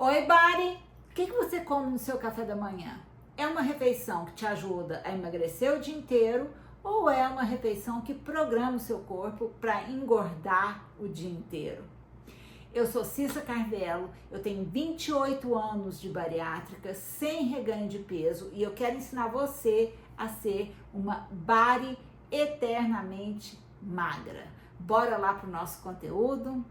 Oi, Bari! O que você come no seu café da manhã? É uma refeição que te ajuda a emagrecer o dia inteiro ou é uma refeição que programa o seu corpo para engordar o dia inteiro? Eu sou Cissa Carvelo, eu tenho 28 anos de bariátrica, sem reganho de peso e eu quero ensinar você a ser uma Bari eternamente magra. Bora lá para o nosso conteúdo?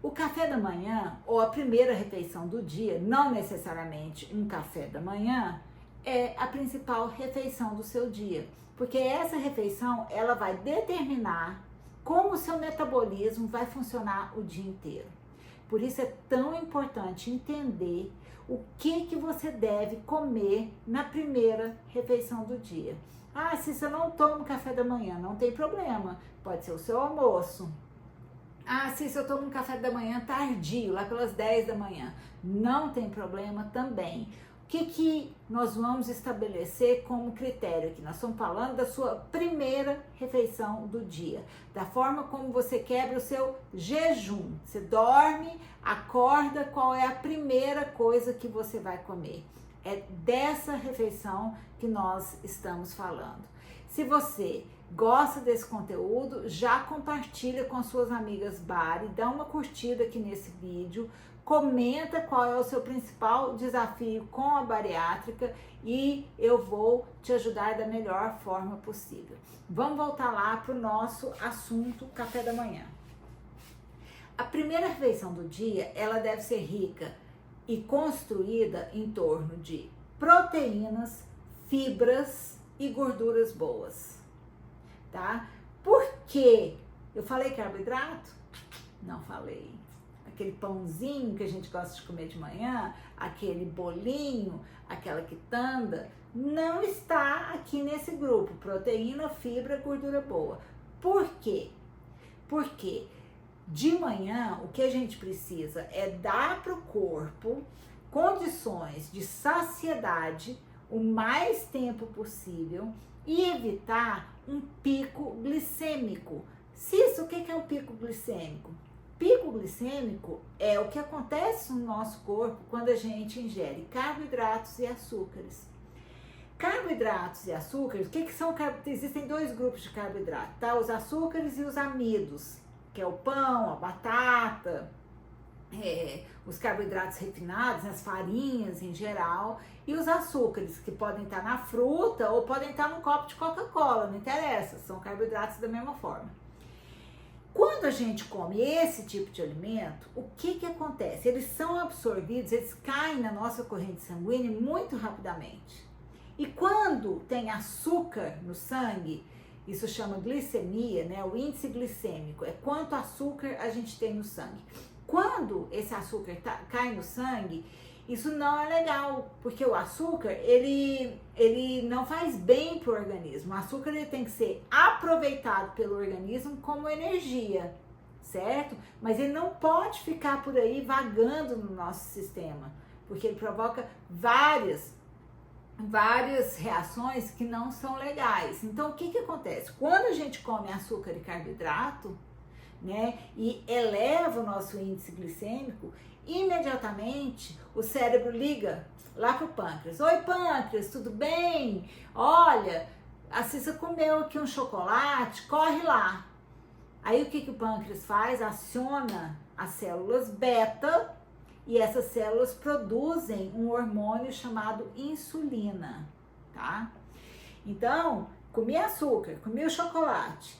O café da manhã, ou a primeira refeição do dia, não necessariamente um café da manhã, é a principal refeição do seu dia. Porque essa refeição, ela vai determinar como o seu metabolismo vai funcionar o dia inteiro. Por isso é tão importante entender o que você deve comer na primeira refeição do dia. Ah, se você não toma café da manhã, não tem problema, pode ser o seu almoço. Ah, se eu tomo um café da manhã tardio, lá pelas 10 da manhã, não tem problema também. O que nós vamos estabelecer como critério aqui? Nós estamos falando da sua primeira refeição do dia, da forma como você quebra o seu jejum. Você dorme, acorda, qual é a primeira coisa que você vai comer? É dessa refeição que nós estamos falando. Se você gosta desse conteúdo, já compartilha com suas amigas Bari, dá uma curtida aqui nesse vídeo, comenta qual é o seu principal desafio com a bariátrica e eu vou te ajudar da melhor forma possível. Vamos voltar lá para o nosso assunto café da manhã. A primeira refeição do dia, ela deve ser rica e construída em torno de proteínas, fibras e gorduras boas. Tá? Por quê? Eu falei carboidrato? Não falei. Aquele pãozinho que a gente gosta de comer de manhã, aquele bolinho, aquela quitanda, não está aqui nesse grupo. Proteína, fibra, gordura boa. Por quê? Porque de manhã o que a gente precisa é dar para o corpo condições de saciedade o mais tempo possível e evitar um pico glicêmico. Cissa, o que é um pico glicêmico? Pico glicêmico é o que acontece no nosso corpo quando a gente ingere carboidratos e açúcares. Carboidratos e açúcares, o que são? Existem dois grupos de carboidrato, tá? Os açúcares e os amidos, que é o pão, a batata, os carboidratos refinados, as farinhas em geral, e os açúcares, que podem estar na fruta ou podem estar num copo de Coca-Cola, não interessa, são carboidratos da mesma forma. Quando a gente come esse tipo de alimento, o que acontece? Eles são absorvidos, eles caem na nossa corrente sanguínea muito rapidamente. E quando tem açúcar no sangue, isso chama glicemia, né? O índice glicêmico é quanto açúcar a gente tem no sangue. Quando esse açúcar cai no sangue, isso não é legal, porque o açúcar, ele não faz bem para o organismo. O açúcar ele tem que ser aproveitado pelo organismo como energia, certo? Mas ele não pode ficar por aí vagando no nosso sistema, porque ele provoca várias reações que não são legais. Então, o que acontece? Quando a gente come açúcar e carboidrato, né, e eleva o nosso índice glicêmico, imediatamente o cérebro liga lá pro pâncreas. Oi, pâncreas, tudo bem? Olha, a Cissa comeu aqui um chocolate, corre lá. Aí o que o pâncreas faz? Aciona as células beta e essas células produzem um hormônio chamado insulina, tá? Então, comi açúcar, comi o chocolate,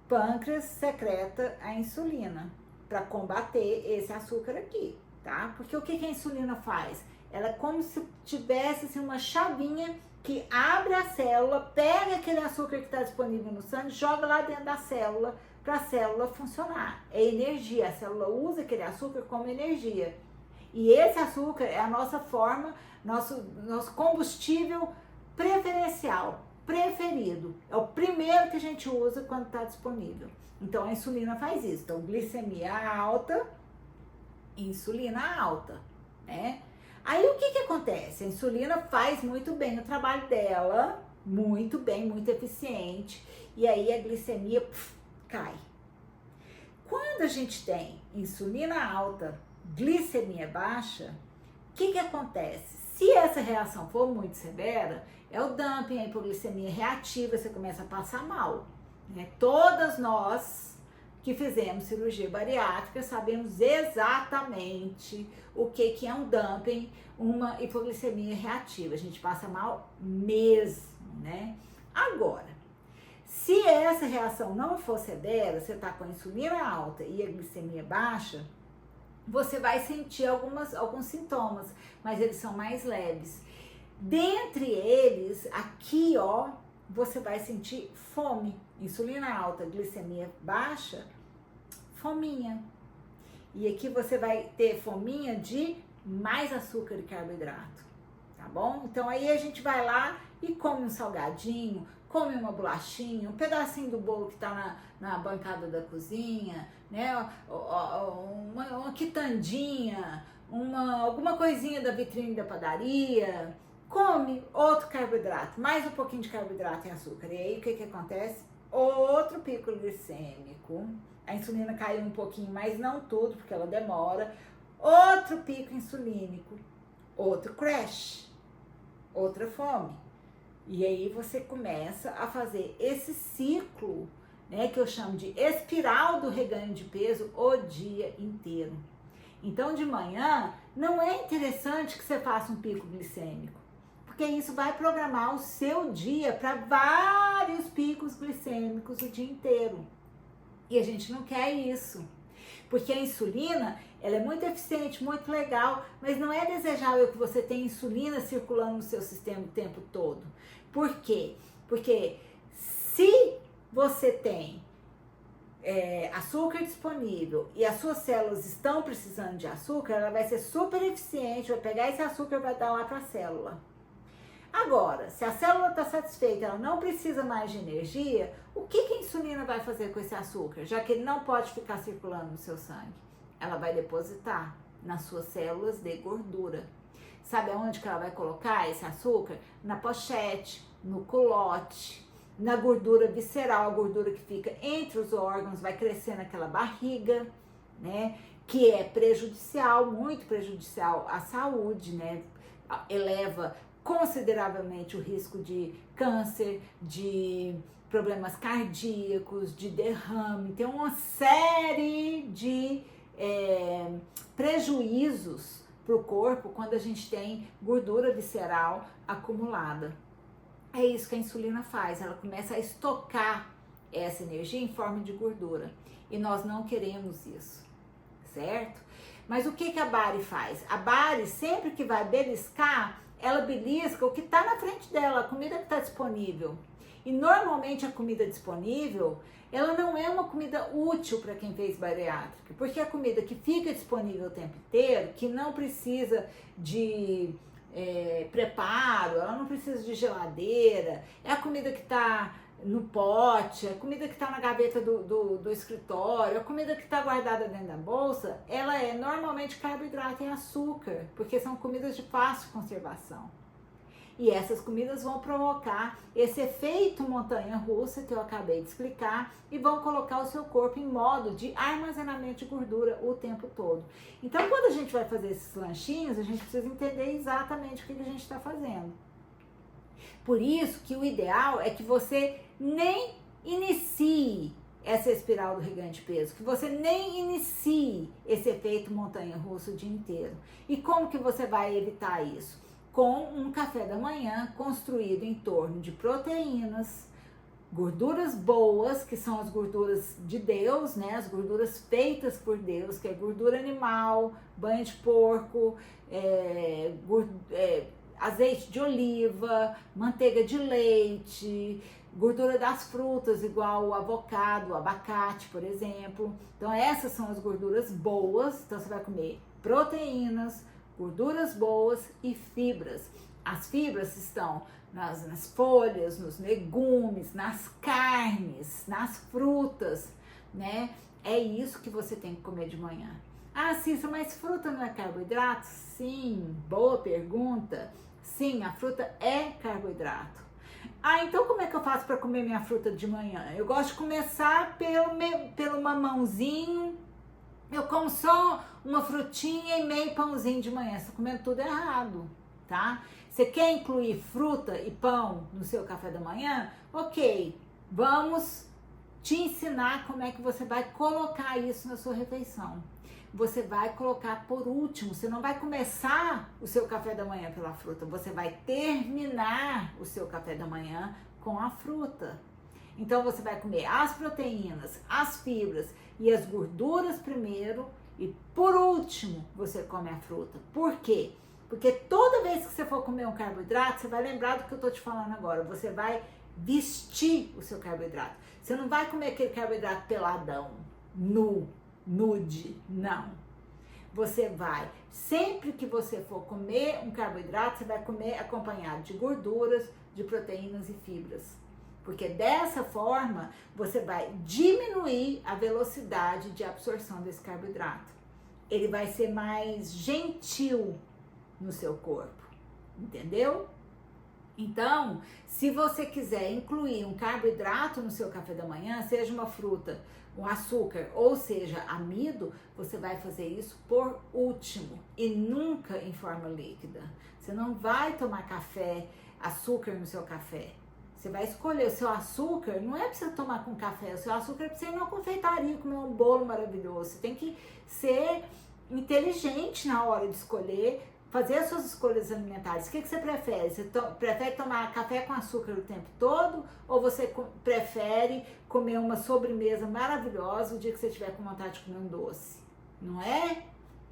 pâncreas secreta a insulina para combater esse açúcar aqui, tá? Porque o que a insulina faz? Ela é como se tivesse assim, uma chavinha que abre a célula, pega aquele açúcar que está disponível no sangue, joga lá dentro da célula para a célula funcionar. É energia, a célula usa aquele açúcar como energia. E esse açúcar é a nossa forma, nosso combustível preferencial, preferido. É o primeiro que a gente usa quando está disponível. Então a insulina faz isso. Então glicemia alta, insulina alta, né? Aí o que acontece? A insulina faz muito bem o trabalho dela, muito bem, muito eficiente, e aí a glicemia cai. Quando a gente tem insulina alta, glicemia baixa, que acontece? Se essa reação for muito severa, é o dumping, a hipoglicemia reativa, você começa a passar mal, né? Todas nós que fizemos cirurgia bariátrica sabemos exatamente o que é um dumping, uma hipoglicemia reativa. A gente passa mal mesmo, né? Agora, se essa reação não for severa, você está com a insulina alta e a glicemia baixa, você vai sentir alguns sintomas, mas eles são mais leves. Dentre eles, aqui ó, você vai sentir fome, insulina alta, glicemia baixa, fominha. E aqui você vai ter fominha de mais açúcar e carboidrato, tá bom? Então aí a gente vai lá e come um salgadinho, come uma bolachinha, um pedacinho do bolo que tá na bancada da cozinha, né? Uma quitandinha, alguma coisinha da vitrine da padaria, come outro carboidrato, mais um pouquinho de carboidrato e açúcar. E aí o que acontece? Outro pico glicêmico. A insulina caiu um pouquinho, mas não tudo, porque ela demora. Outro pico insulínico, outro crash, outra fome. E aí você começa a fazer esse ciclo, né, que eu chamo de espiral do reganho de peso o dia inteiro. Então de manhã não é interessante que você faça um pico glicêmico, porque isso vai programar o seu dia para vários picos glicêmicos o dia inteiro. E a gente não quer isso, porque a insulina, ela é muito eficiente, muito legal, mas não é desejável que você tenha insulina circulando no seu sistema o tempo todo. Por quê? Porque se você tem açúcar disponível e as suas células estão precisando de açúcar, ela vai ser super eficiente, vai pegar esse açúcar e vai dar lá para a célula. Agora, se a célula está satisfeita, ela não precisa mais de energia, o que a insulina vai fazer com esse açúcar? Já que ele não pode ficar circulando no seu sangue, ela vai depositar nas suas células de gordura. Sabe aonde que ela vai colocar esse açúcar? Na pochete, no culote, na gordura visceral, a gordura que fica entre os órgãos, vai crescer naquela barriga, né? Que é prejudicial, muito prejudicial à saúde, né? Eleva consideravelmente o risco de câncer, de problemas cardíacos, de derrame. Tem uma série de prejuízos para o corpo quando a gente tem gordura visceral acumulada. É isso que a insulina faz, ela começa a estocar essa energia em forma de gordura. E nós não queremos isso, certo? Mas o que a Bari faz? A Bari, sempre que vai beliscar, ela belisca o que está na frente dela, a comida que está disponível. E normalmente a comida disponível, ela não é uma comida útil para quem fez bariátrica, porque a comida que fica disponível o tempo inteiro, que não precisa de preparo, ela não precisa de geladeira, é a comida que está no pote, a comida que está na gaveta do escritório, a comida que está guardada dentro da bolsa, ela é normalmente carboidrato e açúcar, porque são comidas de fácil conservação. E essas comidas vão provocar esse efeito montanha-russa que eu acabei de explicar e vão colocar o seu corpo em modo de armazenamento de gordura o tempo todo. Então, quando a gente vai fazer esses lanchinhos, a gente precisa entender exatamente o que a gente está fazendo. Por isso que o ideal é que você nem inicie essa espiral do reganho de peso, que você nem inicie esse efeito montanha-russa o dia inteiro. E como que você vai evitar isso? Com um café da manhã construído em torno de proteínas, gorduras boas, que são as gorduras de Deus, né? As gorduras feitas por Deus, que é gordura animal, banha de porco, azeite de oliva, manteiga de leite, gordura das frutas, igual o avocado, o abacate, por exemplo. Então essas são as gorduras boas, então você vai comer proteínas, gorduras boas e fibras. As fibras estão nas folhas, nos legumes, nas carnes, nas frutas, né? É isso que você tem que comer de manhã. Ah, Cissa, mas fruta não é carboidrato? Sim, boa pergunta. Sim, a fruta é carboidrato. Ah, então como é que eu faço para comer minha fruta de manhã? Eu gosto de começar pelo mamãozinho. Eu como só uma frutinha e meio pãozinho de manhã. Você está comendo tudo errado, tá? Você quer incluir fruta e pão no seu café da manhã? Ok, vamos te ensinar como é que você vai colocar isso na sua refeição. Você vai colocar por último, você não vai começar o seu café da manhã pela fruta, você vai terminar o seu café da manhã com a fruta. Então você vai comer as proteínas, as fibras e as gorduras primeiro e por último você come a fruta. Por quê? Porque toda vez que você for comer um carboidrato, você vai lembrar do que eu tô te falando agora, você vai vestir o seu carboidrato. Você não vai comer aquele carboidrato peladão, nu, nude, não. Você vai, sempre que você for comer um carboidrato, você vai comer acompanhado de gorduras, de proteínas e fibras. Porque dessa forma, você vai diminuir a velocidade de absorção desse carboidrato. Ele vai ser mais gentil no seu corpo, entendeu? Então, se você quiser incluir um carboidrato no seu café da manhã, seja uma fruta, um açúcar ou seja amido, você vai fazer isso por último e nunca em forma líquida. Você não vai tomar café, açúcar no seu café. Você vai escolher o seu açúcar, não é para você tomar com café, o seu açúcar é para você ir numa confeitaria, comer um bolo maravilhoso. Você tem que ser inteligente na hora de escolher, fazer as suas escolhas alimentares. O que você prefere? Você prefere tomar café com açúcar o tempo todo? Ou você prefere comer uma sobremesa maravilhosa o dia que você tiver com vontade de comer um doce? Não é?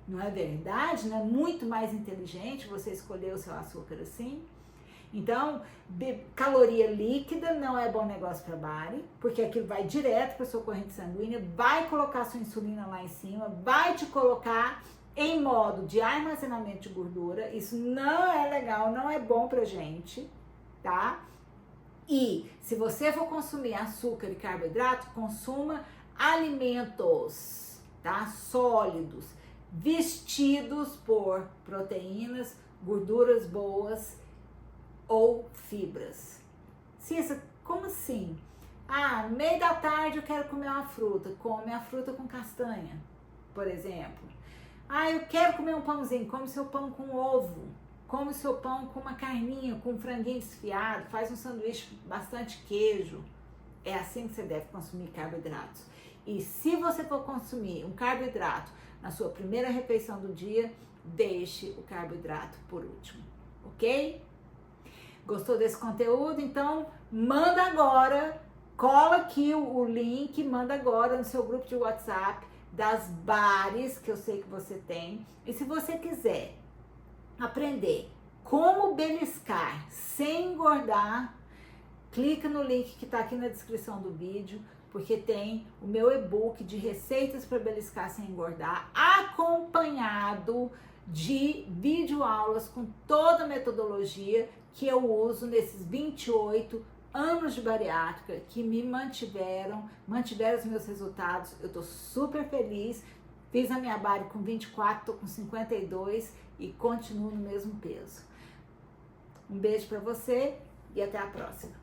Não é verdade? Não é muito mais inteligente você escolher o seu açúcar assim? Então, caloria líquida não é bom negócio para body, porque aquilo vai direto para sua corrente sanguínea, vai colocar sua insulina lá em cima, vai te colocar em modo de armazenamento de gordura. Isso não é legal, não é bom pra gente, tá? E se você for consumir açúcar e carboidrato, consuma alimentos, tá? Sólidos, vestidos por proteínas, gorduras boas ou fibras. Cissa, como assim? Ah, no meio da tarde eu quero comer uma fruta. Come a fruta com castanha, por exemplo. Ah, eu quero comer um pãozinho. Come seu pão com ovo. Come seu pão com uma carninha, com um franguinho desfiado. Faz um sanduíche bastante queijo. É assim que você deve consumir carboidratos. E se você for consumir um carboidrato na sua primeira refeição do dia, deixe o carboidrato por último, ok? Gostou desse conteúdo? Então, manda agora, cola aqui o link, manda agora no seu grupo de WhatsApp das bares que eu sei que você tem. E se você quiser aprender como beliscar sem engordar, clica no link que está aqui na descrição do vídeo, porque tem o meu e-book de receitas para beliscar sem engordar, acompanhado de videoaulas com toda a metodologia que eu uso nesses 28 anos de bariátrica, que me mantiveram os meus resultados. Eu tô super feliz. Fiz a minha bari com 24, tô com 52 e continuo no mesmo peso. Um beijo para você e até a próxima.